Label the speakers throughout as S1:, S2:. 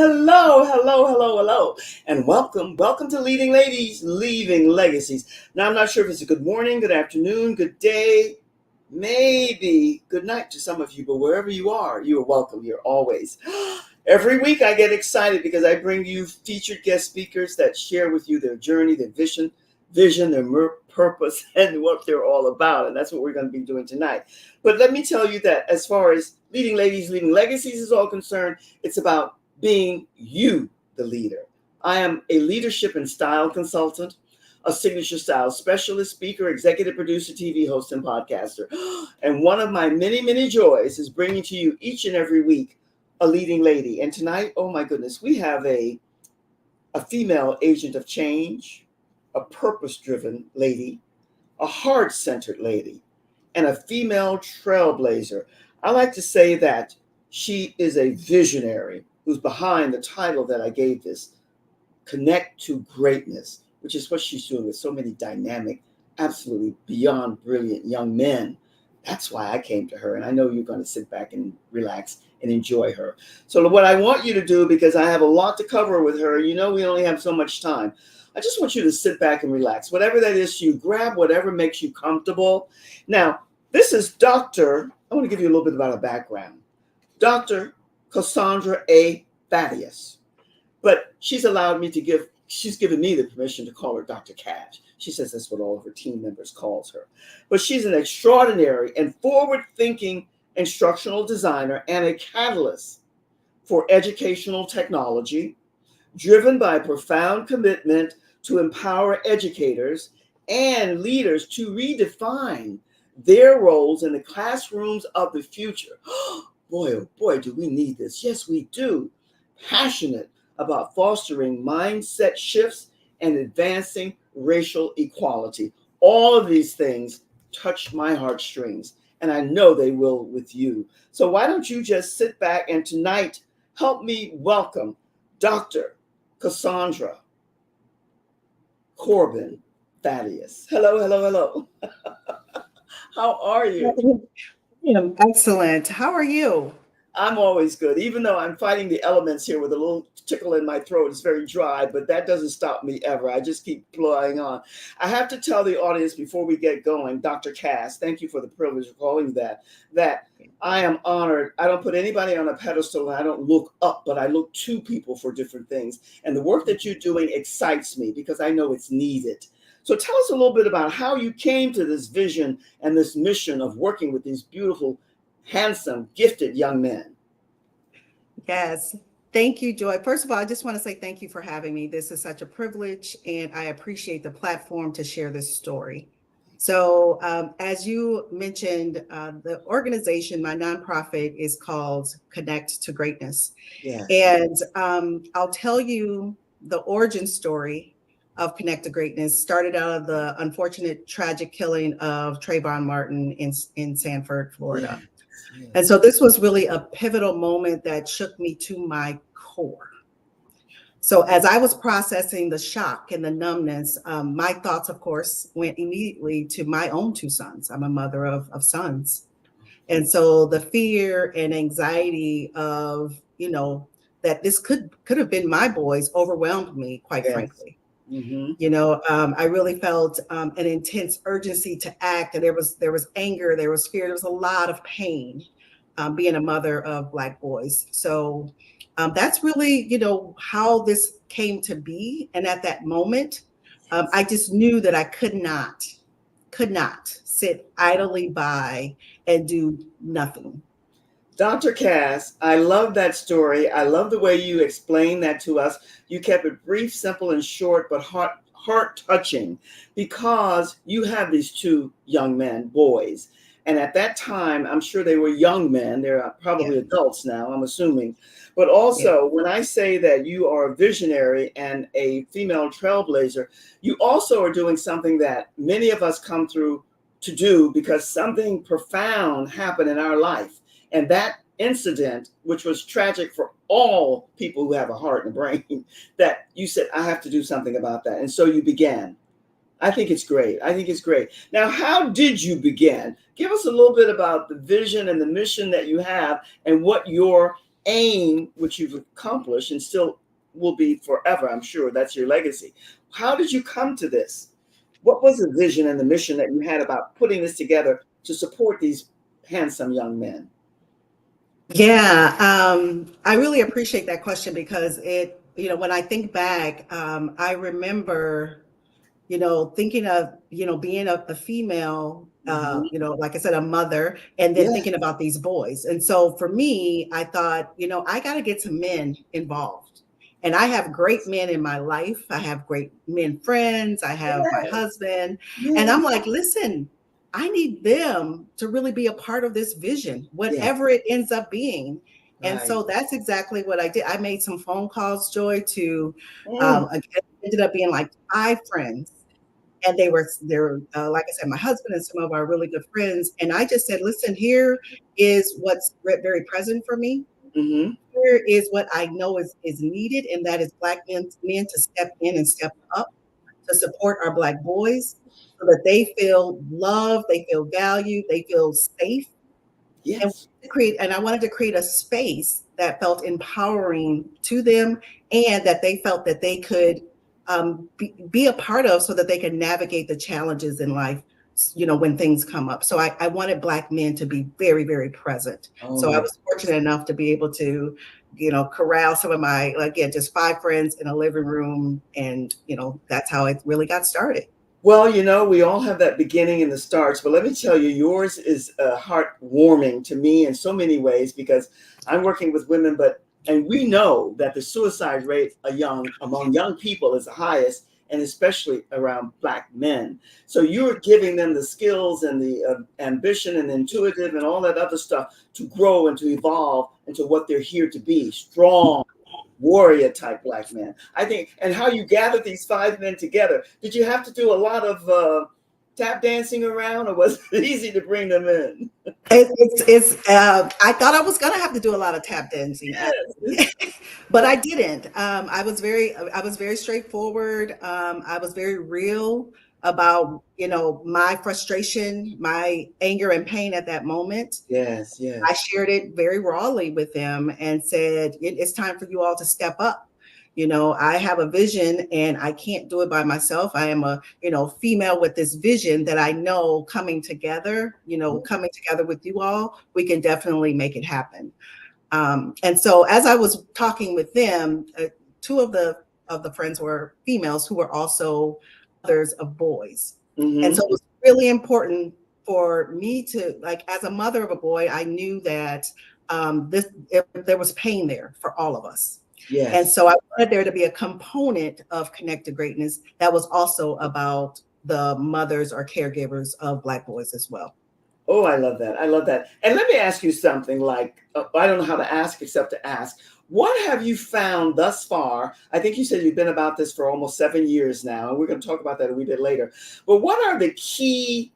S1: Hello, hello, hello, hello, and welcome to Leading Ladies, Leaving Legacies. Now, I'm not sure if it's a good morning, good afternoon, good day, maybe good night to some of you, but wherever you are welcome here always. Every week I get excited because I bring you featured guest speakers that share with you their journey, their vision, their purpose, and what they're all about. And that's what we're going to be doing tonight. But let me tell you that as far as Leading Ladies, Leading Legacies is all concerned, it's about being you, the leader. I am a leadership and style consultant, a signature style specialist, speaker, executive producer, TV host, and podcaster. And one of my many, many joys is bringing to you each and every week a leading lady. And tonight, oh my goodness, we have a female agent of change, a purpose-driven lady, a heart-centered lady, and a female trailblazer. I like to say that she is a visionary who's behind the title that I gave this, Connect to Greatness, which is what she's doing with so many dynamic, absolutely beyond brilliant young men. That's why I came to her, and I know you're going to sit back and relax and enjoy her. So what I want you to do, because I have a lot to cover with her, you know we only have so much time, I just want you to sit back and relax. Whatever that is to you, grab whatever makes you comfortable. Now, this is I want to give you a little bit about her background. Dr. Cassondra A. Thaddies. But she's given me the permission to call her Dr. Cash. She says that's what all of her team members calls her. But she's an extraordinary and forward-thinking instructional designer and a catalyst for educational technology, driven by profound commitment to empower educators and leaders to redefine their roles in the classrooms of the future. Boy, oh boy, do we need this. Yes, we do. Passionate about fostering mindset shifts and advancing racial equality. All of these things touch my heartstrings, and I know they will with you. So why don't you just sit back and tonight help me welcome Dr. Cassondra Corbin-Thaddies. Hello, hello, hello. How are you?
S2: Excellent. How are you?
S1: I'm always good, even though I'm fighting the elements here with a little tickle in my throat. It's very dry, but that doesn't stop me ever. I just keep flying on. I have to tell the audience before we get going, Dr. Cass, thank you for the privilege of calling that I am honored. I don't put anybody on a pedestal and I don't look up, but I look to people for different things. And the work that you're doing excites me because I know it's needed. So tell us a little bit about how you came to this vision and this mission of working with these beautiful, handsome, gifted young men.
S2: Yes. Thank you, Joy. First of all, I just want to say thank you for having me. This is such a privilege, and I appreciate the platform to share this story. So as you mentioned, the organization, my nonprofit, is called Connect to Greatness.
S1: Yeah.
S2: And I'll tell you the origin story of Connect to Greatness. Started out of the unfortunate, tragic killing of Trayvon Martin in Sanford, Florida.
S1: Yeah. Yeah.
S2: And so this was really a pivotal moment that shook me to my core. So as I was processing the shock and the numbness, my thoughts, of course, went immediately to my own two sons. I'm a mother of sons. And so the fear and anxiety of, that this could have been my boys overwhelmed me, quite frankly.
S1: Mm-hmm.
S2: I really felt an intense urgency to act, and there was anger, there was fear, there was a lot of pain being a mother of Black boys. So that's really, how this came to be. And at that moment, I just knew that I could not sit idly by and do nothing.
S1: Dr. Cass, I love that story. I love the way you explained that to us. You kept it brief, simple, and short, but heart touching, because you have these two young men, boys. And at that time, I'm sure they were young men. They're probably adults now, I'm assuming. But also, when I say that you are a visionary and a female trailblazer, you also are doing something that many of us come through to do because something profound happened in our life. And that incident, which was tragic for all people who have a heart and a brain, that you said, I have to do something about that. And so you began. I think it's great. Now, how did you begin? Give us a little bit about the vision and the mission that you have and what your aim, which you've accomplished and still will be forever, I'm sure. That's your legacy. How did you come to this? What was the vision and the mission that you had about putting this together to support these handsome young men?
S2: Yeah, I really appreciate that question because when I think back, I remember, thinking of, being a female,
S1: Mhm.
S2: like I said, a mother, and then
S1: Yeah,
S2: thinking about these boys. And so for me, I thought, I got to get some men involved. And I have great men in my life. I have great men friends. I have my
S1: yes,
S2: husband. And
S1: yes,
S2: I'm like, listen, I need them to really be a part of this vision,
S1: yes,
S2: whatever it ends up being. And
S1: right.
S2: so that's exactly what I did. I made some phone calls, Joy, to
S1: Mm,
S2: again, ended up being like 5 friends, and they're like I said, my husband and some of our really good friends. And I just said, listen, here is what's very present for me.
S1: mm-hmm.
S2: Here is what I know is needed, and that is Black men to step in and step up to support our Black boys so that they feel loved, they feel valued, they feel safe, and
S1: Yes,
S2: I wanted to create a space that felt empowering to them, and that they felt that they could be a part of, so that they can navigate the challenges in life, when things come up. So I wanted Black men to be very, very present.
S1: oh
S2: So I
S1: my.
S2: was fortunate enough to be able to, corral some of my, again, just 5 friends in a living room. And, that's how it really got started.
S1: Well, we all have that beginning and the starts, but let me tell you, yours is heartwarming to me in so many ways because I'm working with women, and we know that the suicide rate among young people is the highest, and especially around Black men. So you're giving them the skills and the ambition and intuitive and all that other stuff to grow and to evolve into what they're here to be, strong warrior type Black man. I think, and how you gathered these 5 men together. Did you have to do a lot of tap dancing around, or was it easy to bring them in?
S2: I thought I was gonna have to do a lot of tap dancing,
S1: Yes.
S2: but I didn't. I was very straightforward. I was very real about, my frustration, my anger and pain at that moment.
S1: Yes,
S2: I
S1: yes.
S2: shared it very rawly with them and said, it's time for you all to step up. I have a vision and I can't do it by myself. I am a, female with this vision that I know coming together with you all, we can definitely make it happen. And so as I was talking with them, two of the friends were females who were also mothers of boys. And
S1: Mm-hmm.
S2: so it was really important for me to, like, as a mother of a boy, I knew that there was pain there for all of us. And
S1: Yes.
S2: so I wanted there to be a component of Connect to Greatness that was also about the mothers or caregivers of Black boys as well.
S1: Oh, I love that. I love that. And let me ask you something like, I don't know how to ask except to ask. What have you found thus far? I think you said you've been about this for almost 7 years now, and we're going to talk about that a wee bit later. But what are the key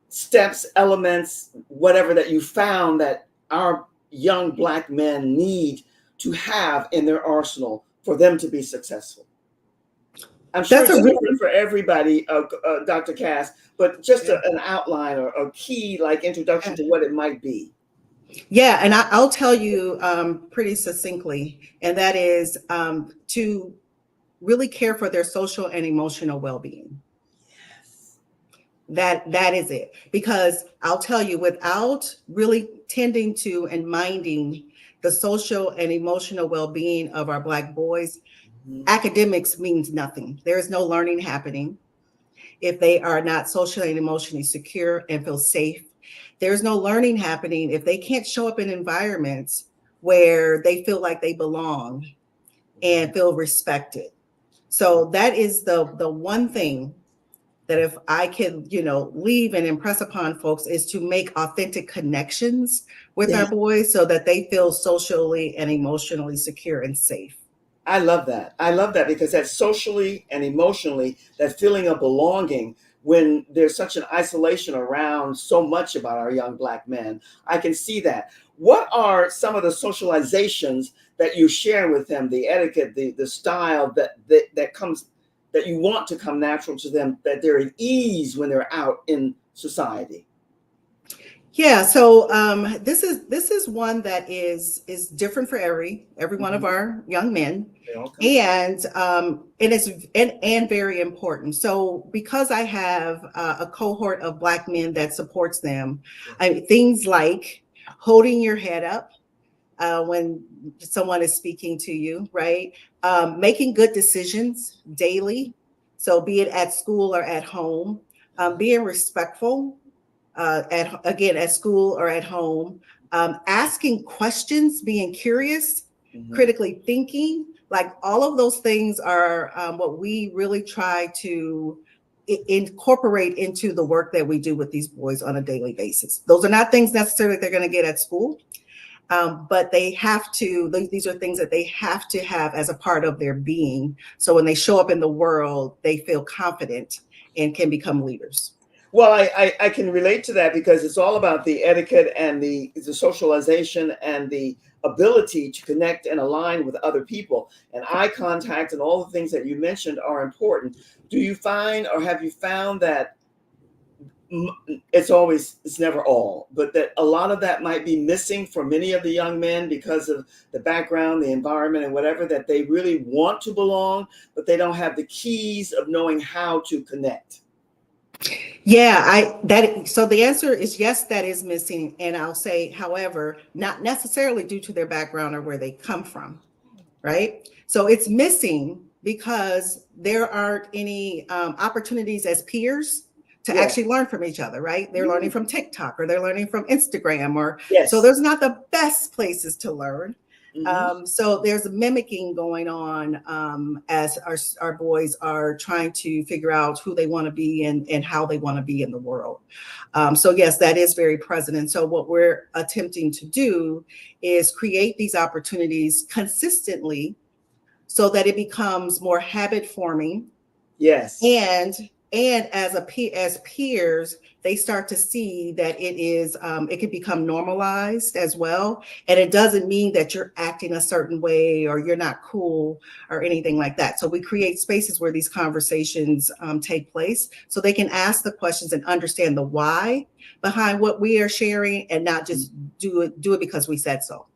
S1: steps, elements, whatever that you found that our young Black men need to have in their arsenal for them to be successful? I'm sure
S2: That's
S1: it's
S2: a really
S1: different for everybody, Dr. Cass, but just an outline or a key like introduction to what it might be.
S2: Yeah, and I'll tell you pretty succinctly, and that is to really care for their social and emotional well-being.
S1: Yes.
S2: That is it. Because I'll tell you, without really tending to and minding the social and emotional well-being of our Black boys,
S1: Mhm.
S2: academics means nothing. There is no learning happening if they are not socially and emotionally secure and feel safe. There's no learning happening if they can't show up in environments where they feel like they belong and feel respected. So that is the one thing that if I can, leave and impress upon folks, is to make authentic connections with
S1: Yeah,
S2: our boys so that they feel socially and emotionally secure and safe.
S1: I love that. I love that because that's socially and emotionally, that feeling of belonging when there's such an isolation around so much about our young Black men. I can see that. What are some of the socializations that you share with them, the etiquette, the style that comes, that you want to come natural to them, that they're at ease when they're out in society?
S2: Yeah, so this is one that is different for every one of
S1: Mhm.
S2: our young men,
S1: They all come.
S2: and it's and very important. So because I have a cohort of Black men that supports them, things like holding your head up when someone is speaking to you, right? Making good decisions daily, so be it at school or at home, being respectful at school or at home, asking questions, being curious,
S1: Mhm.
S2: critically thinking, like all of those things are what we really try to incorporate into the work that we do with these boys on a daily basis. Those are not things necessarily they're going to get at school, but they have to, these are things that they have to have as a part of their being. So when they show up in the world, they feel confident and can become leaders.
S1: Well, I can relate to that because it's all about the etiquette and the socialization and the ability to connect and align with other people. And eye contact and all the things that you mentioned are important. Do you find or have you found that it's never all, but that a lot of that might be missing for many of the young men because of the background, the environment, and whatever, that they really want to belong, but they don't have the keys of knowing how to connect?
S2: Yeah, so the answer is yes, that is missing. And I'll say, however, not necessarily due to their background or where they come from, right? So it's missing because there aren't any opportunities as peers to
S1: Yeah.
S2: actually learn from each other, right? They're learning
S1: Mm.
S2: from TikTok or they're learning from Instagram, or so
S1: Yes.
S2: there's not the best places to learn.
S1: Hmm.
S2: So there's mimicking going on as our boys are trying to figure out who they want to be and how they want to be in the world. So yes, that is very present. And so what we're attempting to do is create these opportunities consistently so that it becomes more habit forming,
S1: Yes.
S2: and as peers they start to see that it can become normalized as well, and it doesn't mean that you're acting a certain way or you're not cool or anything like that. So we create spaces where these conversations take place so they can ask the questions and understand the why behind what we are sharing, and not just do it because we said so,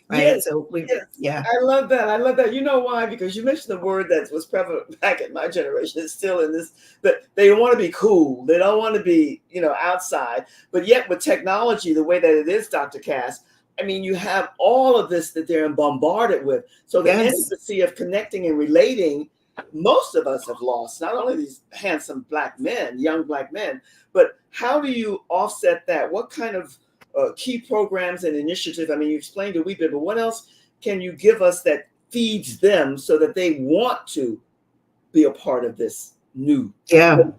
S2: right?
S1: Yes,
S2: So we
S1: yes.
S2: yeah.
S1: I love that. I love that. You know why? Because you mentioned the word that was prevalent back in my generation. It's still in this, but they want to be cool. They don't want to be, outside. But yet with technology, the way that it is, Dr. Cass, I mean, you have all of this that they're bombarded with. So the
S2: Yes.
S1: intimacy of connecting and relating, most of us have lost, not only these handsome Black men, young Black men, but how do you offset that? What kind of key programs and initiatives? I mean, you explained a wee bit, but what else can you give us that feeds them so that they want to be a part of this new?
S2: Yeah.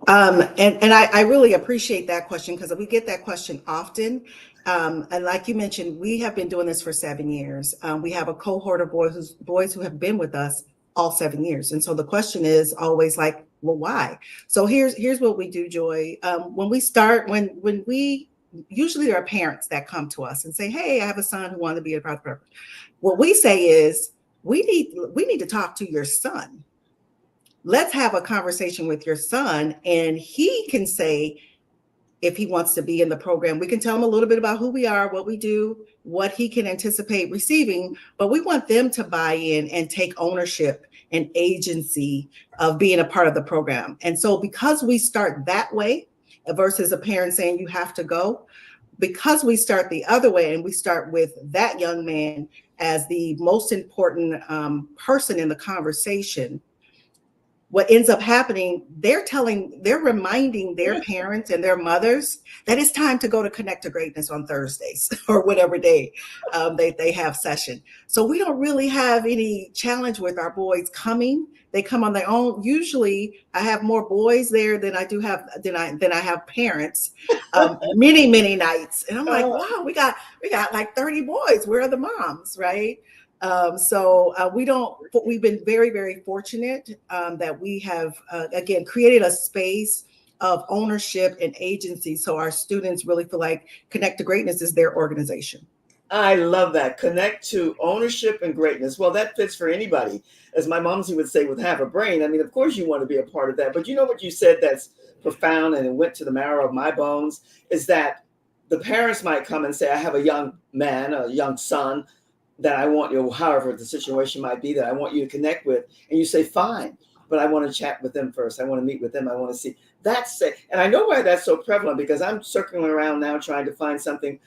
S2: And I really appreciate that question because we get that question often. And like you mentioned, we have been doing this for 7 years. We have a cohort of boys who have been with us all 7 years. And so the question is always like, well, why? So here's what we do, Joy. When we usually there are parents that come to us and say, hey, I have a son who wants to be a part of the program. What we say is we need to talk to your son. Let's have a conversation with your son, and he can say if he wants to be in the program. We can tell him a little bit about who we are, what we do, what he can anticipate receiving, but we want them to buy in and take ownership and agency of being a part of the program. And so because we start that way versus a parent saying you have to go, because we start the other way and we start with that young man as the most important person in the conversation, what ends up happening, they're reminding their parents and their mothers that it's time to go to Connect to Greatness on Thursdays or whatever day they have session. So we don't really have any challenge with our boys coming. They come on their own. Usually I have more boys there than I have parents, many nights. And I'm like,
S1: Uh,
S2: wow, we got like 30 boys. Where are the moms, right? We've been very fortunate that we have, again, created a space of ownership and agency. So our students really feel like Connect to Greatness is their organization.
S1: I love that. Connect to ownership and greatness. Well, that fits for anybody. As my momsy would say, with half a brain. I mean, of course you want to be a part of that. But you know what you said that's profound and it went to the marrow of my bones is that the parents might come and say, I have a young man, a young son that I want you, however the situation might be, that I want you to connect with. And you say, fine, but I want to chat with them first. I want to meet with them. I want to see. That's it. And I know why that's so prevalent, because I'm circling around now trying to find something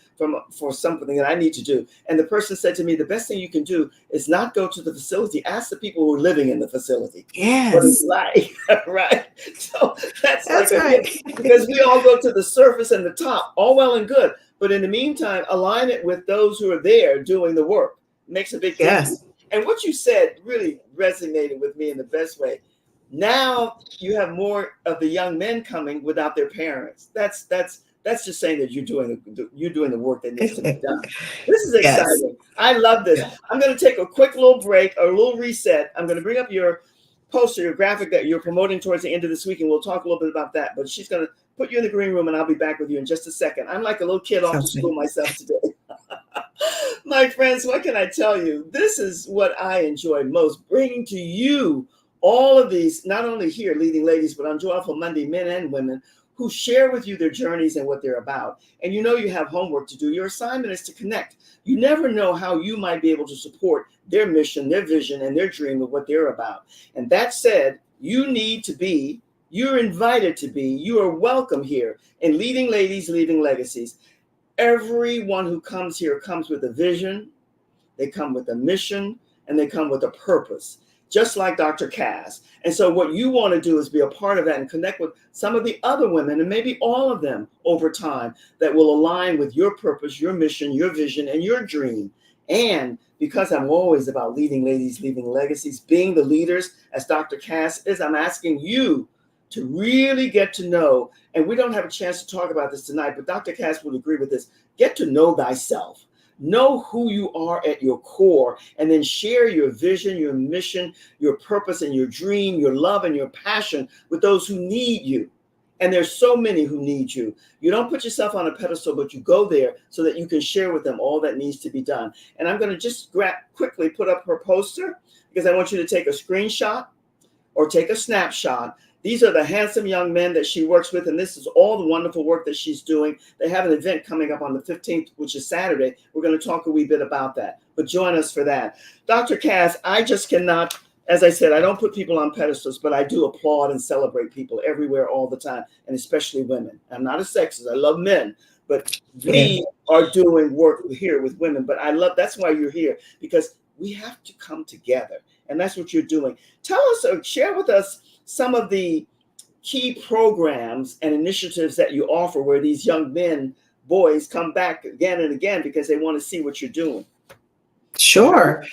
S1: for something that I need to do. And the person said to me, the best thing you can do is not go to the facility. Ask the people who are living in the facility. What it's
S2: Yes,
S1: like, right? So that's like,
S2: that's right.
S1: because we all go to the surface and the top, all well and good. But in the meantime, align it with those who are there doing the work. Makes a big difference.
S2: Yes,
S1: And what you said really resonated with me in the best way. Now you have more of the young men coming without their parents. That's just saying that you're doing the work that needs to be done. This is
S2: yes.
S1: exciting. I love this.
S2: Yeah.
S1: I'm going to take a quick little break, or a little reset. I'm going to bring up your poster, your graphic that you're promoting towards the end of this week, and we'll talk a little bit about that. But she's going to put you in the green room, and I'll be back with you in just a second. I'm like a little kid off to
S2: Sounds
S1: school
S2: good.
S1: myself today. My friends, what can I tell you? This is what I enjoy most, bringing to you all of these, not only here, Leading Ladies, but on Joyful Monday, men and women who share with you their journeys and what they're about. And you know you have homework to do. Your assignment is to connect. You never know how you might be able to support their mission, their vision, and their dream of what they're about. And that said, you're invited to be, you are welcome here in Leading Ladies, Leaving Legacies. Everyone who comes here comes with a vision, they come with a mission, and they come with a purpose, just like Dr. Cass. And so what you want to do is be a part of that and connect with some of the other women, and maybe all of them over time, that will align with your purpose, your mission, your vision, and your dream. And because I'm always about leading ladies, leaving legacies, being the leaders, as Dr. Cass is, I'm asking you to really get to know, and we don't have a chance to talk about this tonight, but Dr. Cass will agree with this, get to know thyself. Know who you are at your core, and then share your vision, your mission, your purpose, and your dream, your love, and your passion with those who need you. And there's so many who need you. You don't put yourself on a pedestal, but you go there so that you can share with them all that needs to be done. And I'm going to just quickly put up her poster, because I want you to take a screenshot or take a snapshot. These are the handsome young men that she works with, and this is all the wonderful work that she's doing. They have an event coming up on the 15th, which is Saturday. We're going to talk a wee bit about that, but join us for that. Dr. Cass, I just cannot, as I said, I don't put people on pedestals, but I do applaud and celebrate people everywhere all the time, and especially women. I'm not a sexist. I love men, but we are doing work here with women. But that's why you're here, because we have to come together, and that's what you're doing. Tell us, or share with us, some of the key programs and initiatives that you offer, where these young men, boys, come back again and again because they want to see what you're doing.
S2: Sure.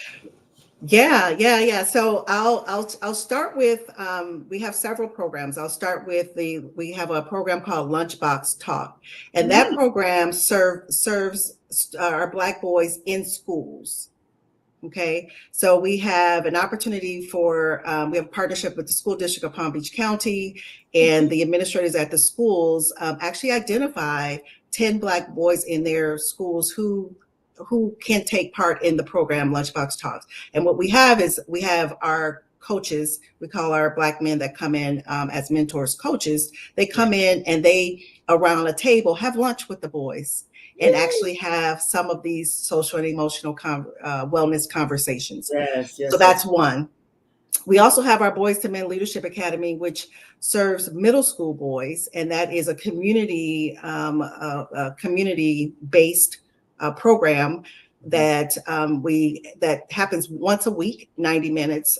S2: Yeah. So I'll start with, we have several programs. I'll start with we have a program called Lunchbox Talk, and that program serves our Black boys in schools. Okay, so we have an opportunity for, we have a partnership with the school district of Palm Beach County, and the administrators at the schools actually identify 10 Black boys in their schools who can take part in the program Lunchbox Talks. And what we have is we have our coaches, we call our Black men that come in as mentors coaches. They come in and they, around a table, have lunch with the boys and actually have some of these social and emotional wellness conversations.
S1: Yes.
S2: So that's one. We also have our Boys to Men Leadership Academy, which serves middle school boys, and that is a community-based program that that happens once a week, 90 minutes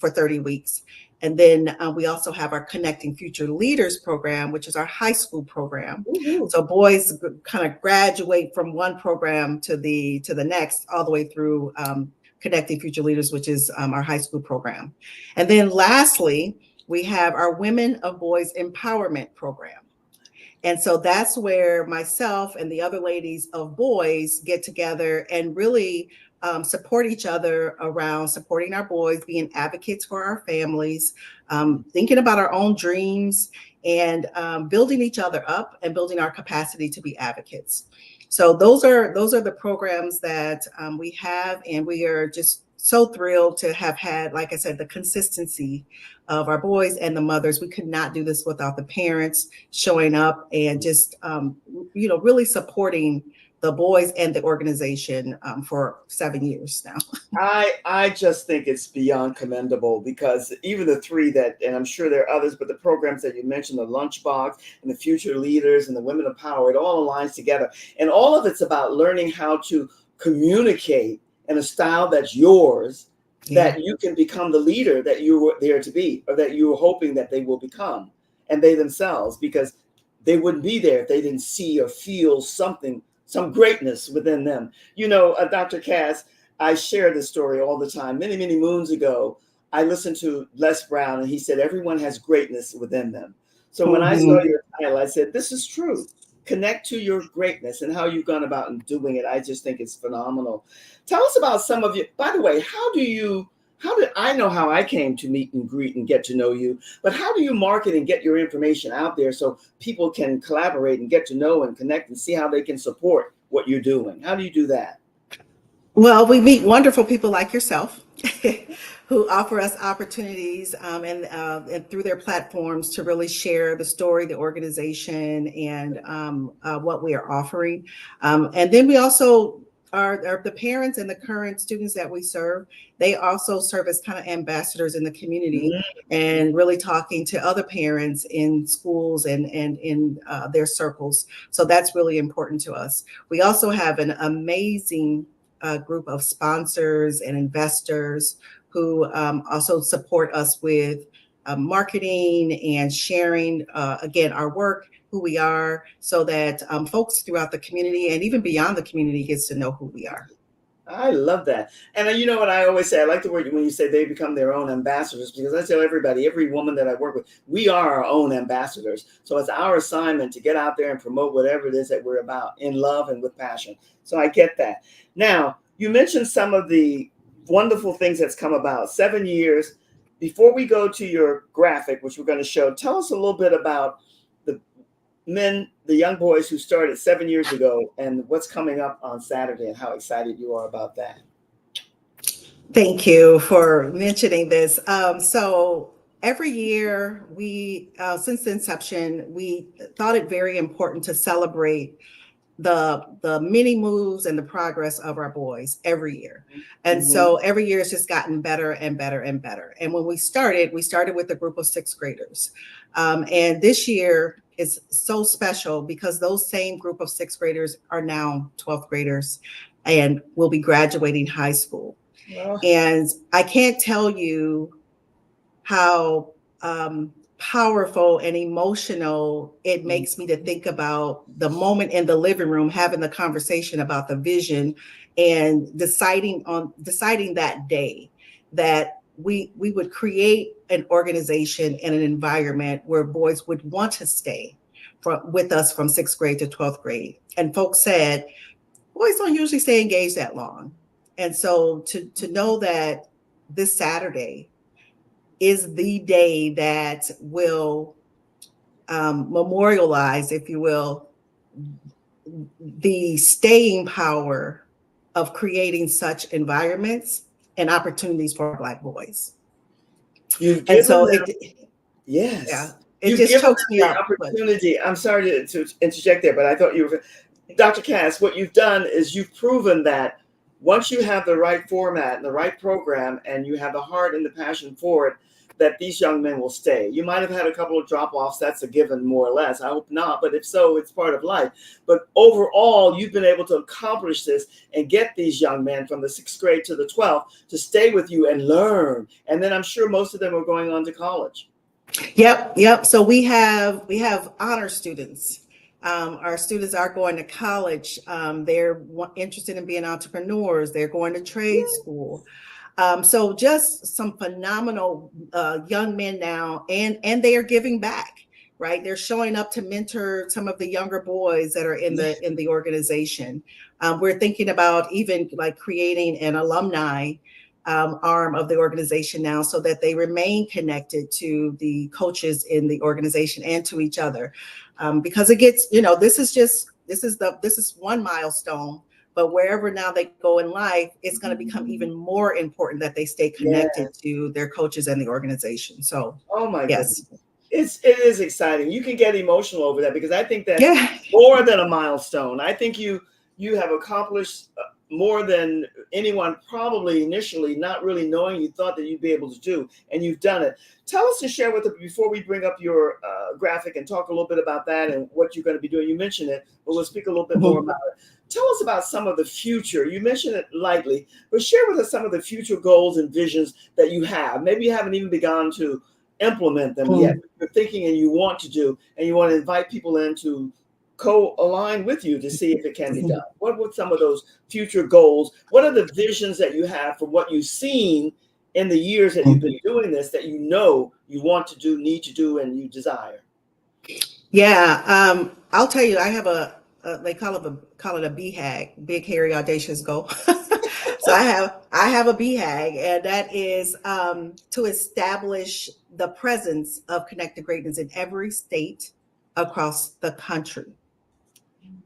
S2: for 30 weeks. And then we also have our Connecting Future Leaders program, which is our high school program. Mm-hmm. So boys kind of graduate from one program to the next, all the way through Connecting Future Leaders, which is our high school program. And then lastly, we have our Women of Boys Empowerment program. And so that's where myself and the other ladies of boys get together and really support each other around supporting our boys, being advocates for our families, thinking about our own dreams, and building each other up and building our capacity to be advocates. So those are the programs that we have, and we are just so thrilled to have had, like I said, the consistency of our boys and the mothers. We could not do this without the parents showing up and just, really supporting the boys and the organization for 7 years now.
S1: I just think it's beyond commendable, because even the three that, and I'm sure there are others, but the programs that you mentioned, the Lunchbox and the Future Leaders and the Women of Power, it all aligns together. And all of it's about learning how to communicate in a style that's yours, that you can become the leader that you were there to be, or that you were hoping that they will become, and they themselves, because they wouldn't be there if they didn't see or feel something, some greatness within them. Dr. Cass, I share this story all the time. Many, many moons ago, I listened to Les Brown, and he said, everyone has greatness within them. So when I saw your title, I said, this is true. Connect to your greatness, and how you've gone about and doing it. I just think it's phenomenal. Tell us about some of you. By the way, how did I know how I came to meet and greet and get to know you, but how do you market and get your information out there so people can collaborate and get to know and connect and see how they can support what you're doing? How do you do that?
S2: Well, we meet wonderful people like yourself who offer us opportunities and through their platforms to really share the story, the organization, and what we are offering. And then we also are the parents and the current students that we serve. They also serve as kind of ambassadors in the community and really talking to other parents in schools and in their circles. So that's really important to us. We also have an amazing group of sponsors and investors who also support us with marketing and sharing, again, our work, who we are, so that folks throughout the community and even beyond the community gets to know who we are.
S1: I love that. And you know what I always say? I like the word when you say they become their own ambassadors, because I tell everybody, every woman that I work with, we are our own ambassadors. So it's our assignment to get out there and promote whatever it is that we're about in love and with passion. So I get that. Now, you mentioned some of the wonderful things that's come about. 7 years. Before we go to your graphic, which we're going to show, tell us a little bit about the men, the young boys who started 7 years ago, and what's coming up on Saturday, and how excited you are about that.
S2: Thank you for mentioning this. So every year, we since the inception, we thought it very important to celebrate the many moves and the progress of our boys every year. And so every year it's just gotten better and better and better. And when we started with a group of sixth graders. And this year is so special because those same group of sixth graders are now 12th graders and will be graduating high school. Wow. And I can't tell you how powerful and emotional it makes me to think about the moment in the living room, having the conversation about the vision and deciding that day that we would create an organization and an environment where boys would want to stay with us from 6th grade to 12th grade. And folks said, boys don't usually stay engaged that long. And so to know that this Saturday is the day that will memorialize, if you will, the staying power of creating such environments and opportunities for Black boys.
S1: You've given them,
S2: yes, yeah,
S1: it just chokes me up. Opportunity. I'm sorry to interject there, but I thought you were, Dr. Cass, what you've done is you've proven that once you have the right format and the right program, and you have the heart and the passion for it, that these young men will stay. You might have had a couple of drop-offs. That's a given, more or less. I hope not, but if so, it's part of life. But overall, you've been able to accomplish this and get these young men from the 6th grade to the 12th to stay with you and learn. And then I'm sure most of them are going on to college.
S2: Yep. So we have honor students. Our students are going to college. They're interested in being entrepreneurs. They're going to trade school. So just some phenomenal young men now, and they are giving back, right? They're showing up to mentor some of the younger boys that are in the organization. We're thinking about even like creating an alumni arm of the organization now, so that they remain connected to the coaches in the organization and to each other, because it gets, this is one milestone. but wherever now they go in life, it's going to become even more important that they stay connected to their coaches and the organization. So,
S1: Oh my
S2: yes.
S1: goodness. It is exciting. You can get emotional over that because I think that's
S2: Yeah.
S1: more than a milestone. I think you have accomplished more than anyone probably initially not really knowing you thought that you'd be able to do, and you've done it. Tell us and share with us before we bring up your graphic and talk a little bit about that and what you're going to be doing. You mentioned it, but we'll speak a little bit more about it. Tell us about some of the future. You mentioned it lightly, but share with us some of the future goals and visions that you have. Maybe you haven't even begun to implement them yet, but you're thinking and you want to do, and you want to invite people in to co-align with you to see if it can be done. What would some of those future goals? What are the visions that you have from what you've seen in the years that you've been doing this that you know you want to do, need to do, and you desire?
S2: Yeah, I'll tell you, I have they call it a BHAG, big hairy audacious goal. So I have a BHAG, and that is to establish the presence of connected greatness in every state across the country.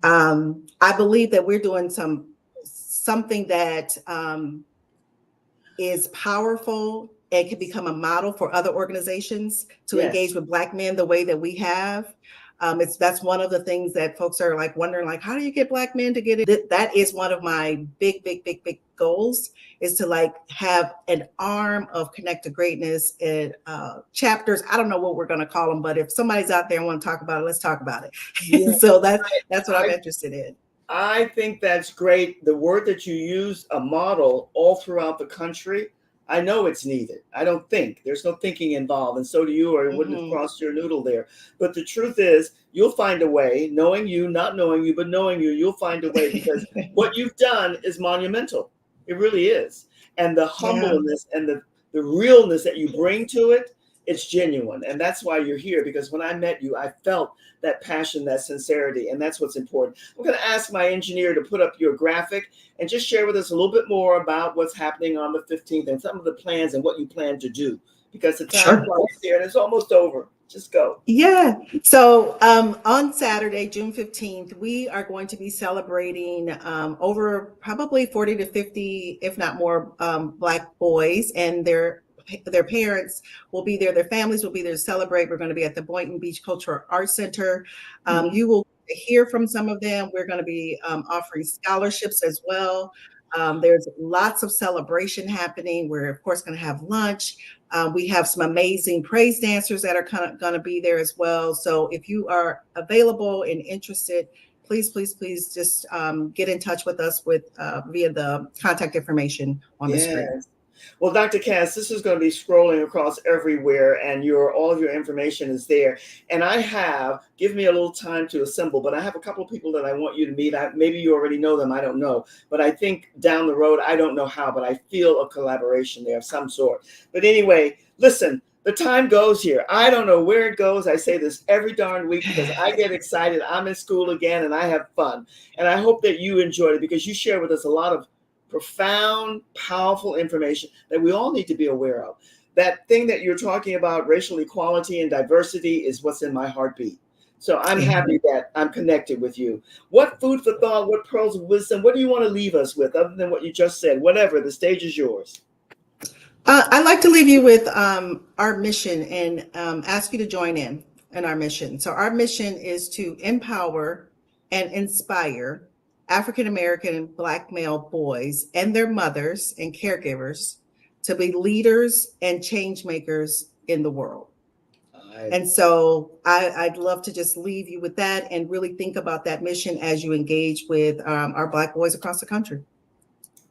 S2: I believe that we're doing something that is powerful and can become a model for other organizations to engage with Black men the way that we have. That's one of the things that folks are like wondering, like, how do you get Black men to get it? That is one of my big goals, is to like have an arm of Connect to Greatness and chapters. I don't know what we're going to call them, but if somebody's out there and want to talk about it, let's talk about it. Yeah. So that's what I'm interested in.
S1: I think that's great. The word that you use, a model, all throughout the country, I know it's needed. I don't think. There's no thinking involved, and so do you, or it wouldn't have crossed your noodle there. But the truth is, you'll find a way, knowing you, not knowing you, but knowing you, you'll find a way, because what you've done is monumental. It really is. And the humbleness and the realness that you bring to it, it's genuine. And that's why you're here, because when I met you, I felt that passion, that sincerity, and that's what's important. I'm going to ask my engineer to put up your graphic and just share with us a little bit more about what's happening on the 15th and some of the plans and what you plan to do, because the time flies here and it's almost over. Just go.
S2: Yeah. So on Saturday, June 15th, we are going to be celebrating over probably 40 to 50, if not more, Black boys, and their parents will be there. Their families will be there to celebrate. We're going to be at the Boynton Beach Cultural Arts Center. You will hear from some of them. We're going to be offering scholarships as well. There's lots of celebration happening. We're, of course, going to have lunch. We have some amazing praise dancers that are kind of going to be there as well. So if you are available and interested, please just get in touch with us via the contact information on the screen.
S1: Well, Dr. Cass, this is going to be scrolling across everywhere, and all of your information is there. And give me a little time to assemble, but I have a couple of people that I want you to meet. Maybe you already know them, I don't know. But I think down the road, I don't know how, but I feel a collaboration there of some sort. But anyway, listen, the time goes here. I don't know where it goes. I say this every darn week because I get excited. I'm in school again, and I have fun. And I hope that you enjoyed it, because you share with us a lot of profound, powerful information that we all need to be aware of. That thing that you're talking about, racial equality and diversity, is what's in my heartbeat. So I'm happy that I'm connected with you. What food for thought, what pearls of wisdom, what do you want to leave us with other than what you just said? Whatever, the stage is yours.
S2: I'd like to leave you with our mission and ask you to join in our mission. So our mission is to empower and inspire African-American and Black male boys and their mothers and caregivers to be leaders and change makers in the world. And so I'd love to just leave you with that and really think about that mission as you engage with our Black boys across the country.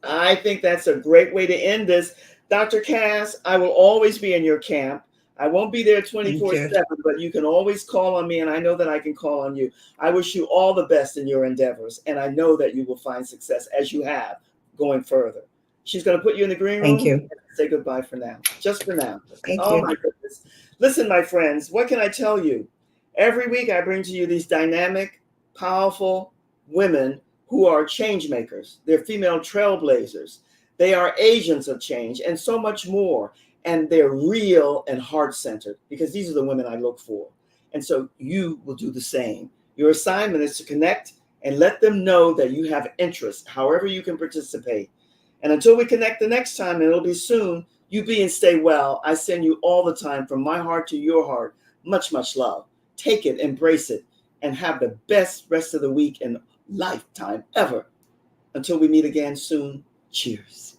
S1: I think that's a great way to end this. Dr. Cass, I will always be in your camp. I won't be there 24/7, but you can always call on me, and I know that I can call on you. I wish you all the best in your endeavors, and I know that you will find success, as you have, going further. She's going to put you in the green room.
S2: Thank you.
S1: Say goodbye for now. Just for now.
S2: Thank
S1: you.
S2: My
S1: goodness. Listen, my friends, what can I tell you? Every week I bring to you these dynamic, powerful women who are change makers. They're female trailblazers. They are agents of change, and so much more. And they're real and heart-centered, because these are the women I look for. And so you will do the same. Your assignment is to connect and let them know that you have interest, however you can participate. And until we connect the next time, and it'll be soon, you be and stay well. I send you all the time from my heart to your heart. Much, much love. Take it, embrace it, and have the best rest of the week and lifetime ever. Until we meet again soon, cheers.